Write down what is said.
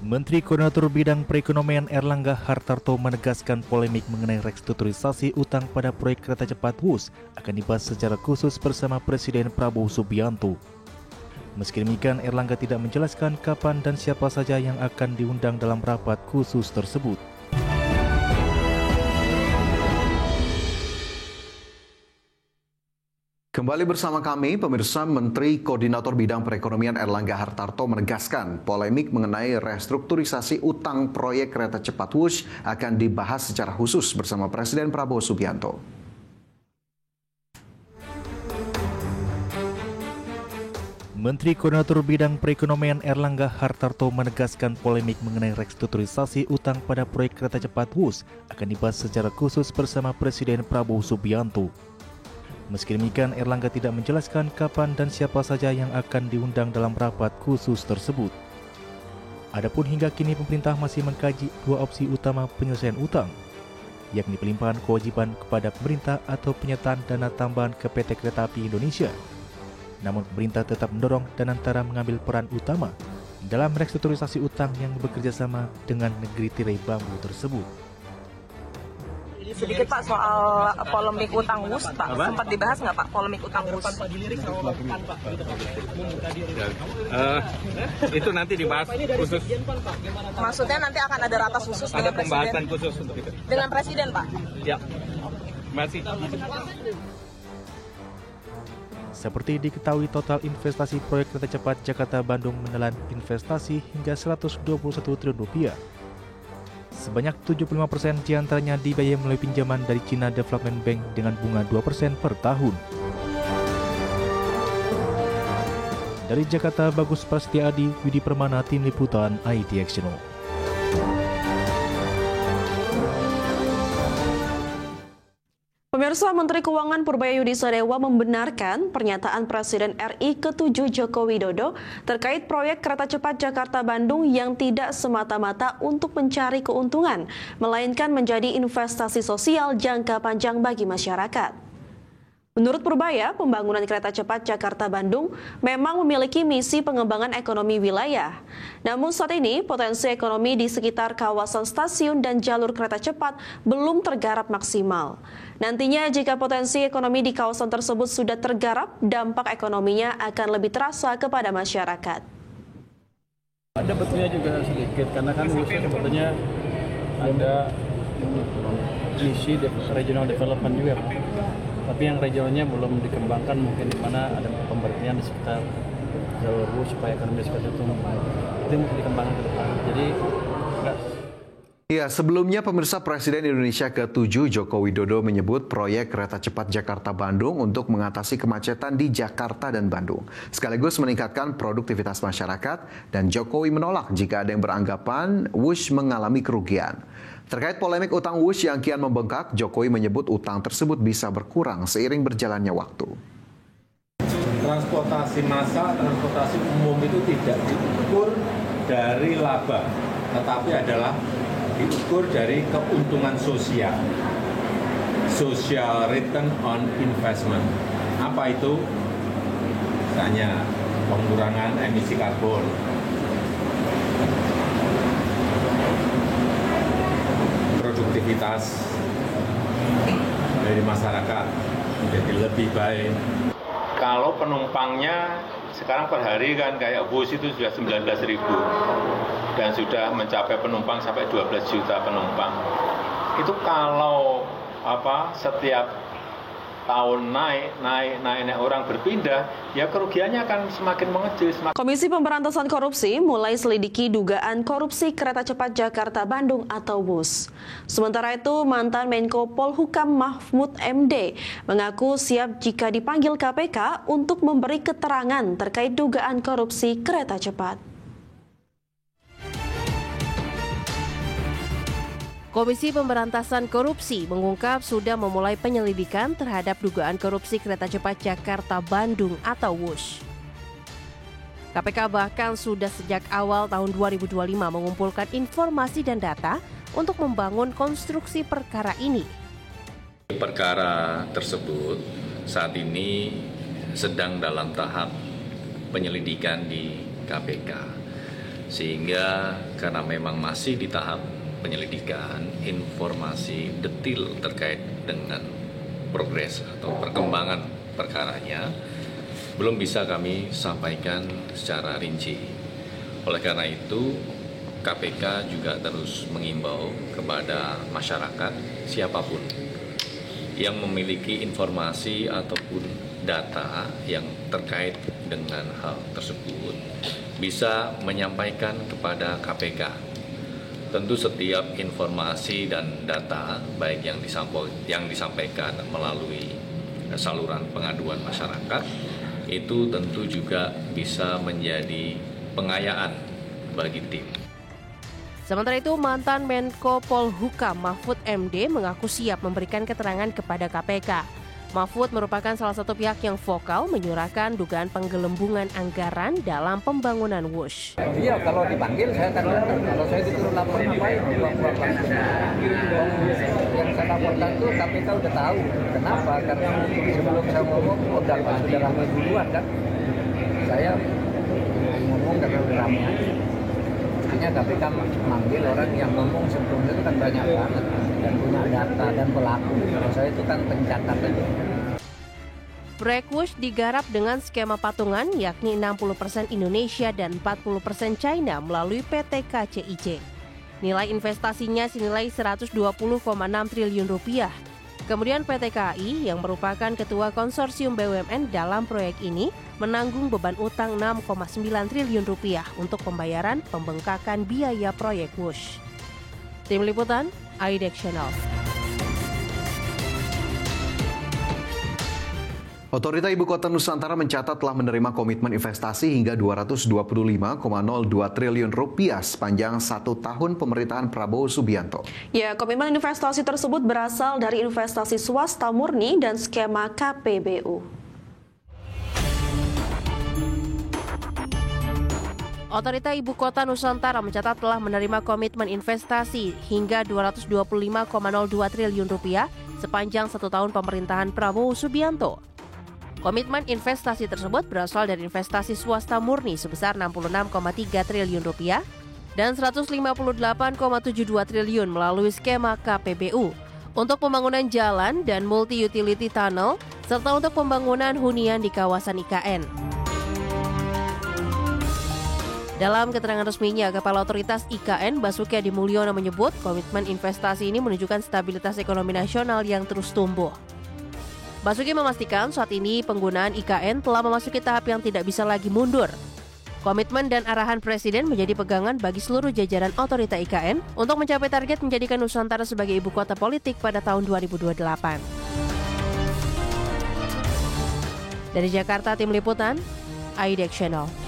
Menteri Koordinator Bidang Perekonomian Erlangga Hartarto menegaskan polemik mengenai restrukturisasi utang pada proyek kereta cepat WUS akan dibahas secara khusus bersama Presiden Prabowo Subianto. Meski demikian, Erlangga tidak menjelaskan kapan dan siapa saja yang akan diundang dalam rapat khusus tersebut. Kembali bersama kami, pemirsa. Menteri Koordinator Bidang Perekonomian Erlangga Hartarto menegaskan polemik mengenai restrukturisasi utang proyek kereta cepat WUS akan dibahas secara khusus bersama Presiden Prabowo Subianto. Menteri Koordinator Bidang Perekonomian Erlangga Hartarto menegaskan polemik mengenai restrukturisasi utang pada proyek kereta cepat WUS akan dibahas secara khusus bersama Presiden Prabowo Subianto. Meski demikian, Erlangga tidak menjelaskan kapan dan siapa saja yang akan diundang dalam rapat khusus tersebut. Adapun hingga kini pemerintah masih mengkaji dua opsi utama penyelesaian utang, yakni pelimpahan kewajiban kepada pemerintah atau penyertaan dana tambahan ke PT Kereta Api Indonesia. Namun pemerintah tetap mendorong dan antara mengambil peran utama dalam restrukturisasi utang yang bekerja sama dengan negeri tirai bambu tersebut. Sedikit Pak soal polemik utang WUS, Pak. Sempat dibahas nggak Pak polemik utang WUS? Itu nanti dibahas khusus. Maksudnya nanti akan ada ratas khusus Ada dengan pembahasan Presiden? khusus untuk itu. Dengan Presiden, Pak? Ya, masih. Seperti diketahui, total investasi proyek kereta cepat Jakarta-Bandung menelan investasi hingga Rp121 triliun. Sebanyak 75% diantaranya dibiayai melalui pinjaman dari China Development Bank dengan bunga 2% per tahun. Dari Jakarta, Bagus Prasetya Adi, Yudi Permana, Tim Liputan IDX Channel. Pemirsa, Menteri Keuangan Purbaya Sadewa membenarkan pernyataan Presiden RI ke-7 Joko Widodo terkait proyek kereta cepat Jakarta-Bandung yang tidak semata-mata untuk mencari keuntungan, melainkan menjadi investasi sosial jangka panjang bagi masyarakat. Menurut Purbaya, pembangunan kereta cepat Jakarta-Bandung memang memiliki misi pengembangan ekonomi wilayah. Namun saat ini, potensi ekonomi di sekitar kawasan stasiun dan jalur kereta cepat belum tergarap maksimal. Nantinya, jika potensi ekonomi di kawasan tersebut sudah tergarap, dampak ekonominya akan lebih terasa kepada masyarakat. Ada betulnya juga sedikit, karena kan sebetulnya ada misi regional development juga, Pak. Tapi yang regionalnya belum dikembangkan, mungkin di mana ada pemberhentian di sekitar jalur WUS supaya ekonomi seperti itu mungkin dikembangkan ke depan. Jadi enggak. Ya, sebelumnya pemirsa, Presiden Indonesia ke-7 Joko Widodo menyebut proyek kereta cepat Jakarta-Bandung untuk mengatasi kemacetan di Jakarta dan Bandung, sekaligus meningkatkan produktivitas masyarakat, dan Jokowi menolak jika ada yang beranggapan WUS mengalami kerugian. Terkait polemik utang WUS yang kian membengkak, Jokowi menyebut utang tersebut bisa berkurang seiring berjalannya waktu. Transportasi massal, transportasi umum itu tidak diukur dari laba, tetapi adalah diukur dari keuntungan sosial. Social return on investment. Apa itu? Misalnya pengurangan emisi karbon, produktivitas dari masyarakat menjadi lebih baik. Kalau penumpangnya sekarang per hari kan kayak bus itu sudah 19.000 dan sudah mencapai penumpang sampai 12 juta penumpang. Itu kalau setiap tahun naik orang berpindah, ya kerugiannya akan semakin mengecil. Komisi Pemberantasan Korupsi mulai selidiki dugaan korupsi kereta cepat Jakarta-Bandung atau WUS. Sementara itu, mantan Menko Polhukam Mahfud MD mengaku siap jika dipanggil KPK untuk memberi keterangan terkait dugaan korupsi kereta cepat. Komisi Pemberantasan Korupsi mengungkap sudah memulai penyelidikan terhadap dugaan korupsi kereta cepat Jakarta-Bandung atau WUS. KPK bahkan sudah sejak awal tahun 2025 mengumpulkan informasi dan data untuk membangun konstruksi perkara ini. Perkara tersebut saat ini sedang dalam tahap penyelidikan di KPK. Sehingga karena memang masih di tahap penyelidikan, informasi detail terkait dengan progres atau perkembangan perkaranya belum bisa kami sampaikan secara rinci. Oleh karena itu, KPK juga terus mengimbau kepada masyarakat siapapun yang memiliki informasi ataupun data yang terkait dengan hal tersebut bisa menyampaikan kepada KPK. Tentu setiap informasi dan data baik yang disampaikan melalui saluran pengaduan masyarakat itu tentu juga bisa menjadi pengayaan bagi tim. Sementara itu, mantan Menko Polhukam Mahfud MD mengaku siap memberikan keterangan kepada KPK. Mahfud merupakan salah satu pihak yang vokal menyurahkan dugaan penggelembungan anggaran dalam pembangunan WUSH. Iya, kalau dipanggil saya akan datang. Kalau saya disuruh lapor ngapain? Yang saya laporkan itu KPK udah tahu. Kenapa? Karena sebelum saya ngomong udah ramai duluan kan. Saya ngomong karena udah ramai aja. Artinya KPK manggil orang yang ngomong sebelumnya itu kan banyak banget dan punya data dan pelaku. Kalau saya itu kan pencatat aja. Proyek WUSH digarap dengan skema patungan yakni 60% Indonesia dan 40% China melalui PT KCIC. Nilai investasinya senilai 120,6 triliun rupiah. Kemudian PT KAI yang merupakan ketua konsorsium BUMN dalam proyek ini menanggung beban utang 6,9 triliun rupiah untuk pembayaran pembengkakan biaya proyek WUSH. Tim Liputan, IDEX Channel. Otorita Ibu Kota Nusantara mencatat telah menerima komitmen investasi hingga 225,02 triliun rupiah sepanjang 1 tahun pemerintahan Prabowo Subianto. Ya, komitmen investasi tersebut berasal dari investasi swasta murni dan skema KPBU. Otorita Ibu Kota Nusantara mencatat telah menerima komitmen investasi hingga 225,02 triliun rupiah sepanjang 1 tahun pemerintahan Prabowo Subianto. Komitmen investasi tersebut berasal dari investasi swasta murni sebesar 66,3 triliun rupiah dan 158,72 triliun melalui skema KPBU untuk pembangunan jalan dan multi-utility tunnel serta untuk pembangunan hunian di kawasan IKN. Dalam keterangan resminya, Kepala Otoritas IKN Basuki Hadi Mulyono menyebut komitmen investasi ini menunjukkan stabilitas ekonomi nasional yang terus tumbuh. Basuki memastikan saat ini penggunaan IKN telah memasuki tahap yang tidak bisa lagi mundur. Komitmen dan arahan Presiden menjadi pegangan bagi seluruh jajaran otorita IKN untuk mencapai target menjadikan Nusantara sebagai ibu kota politik pada tahun 2028. Dari Jakarta, Tim Liputan, IDEX Channel.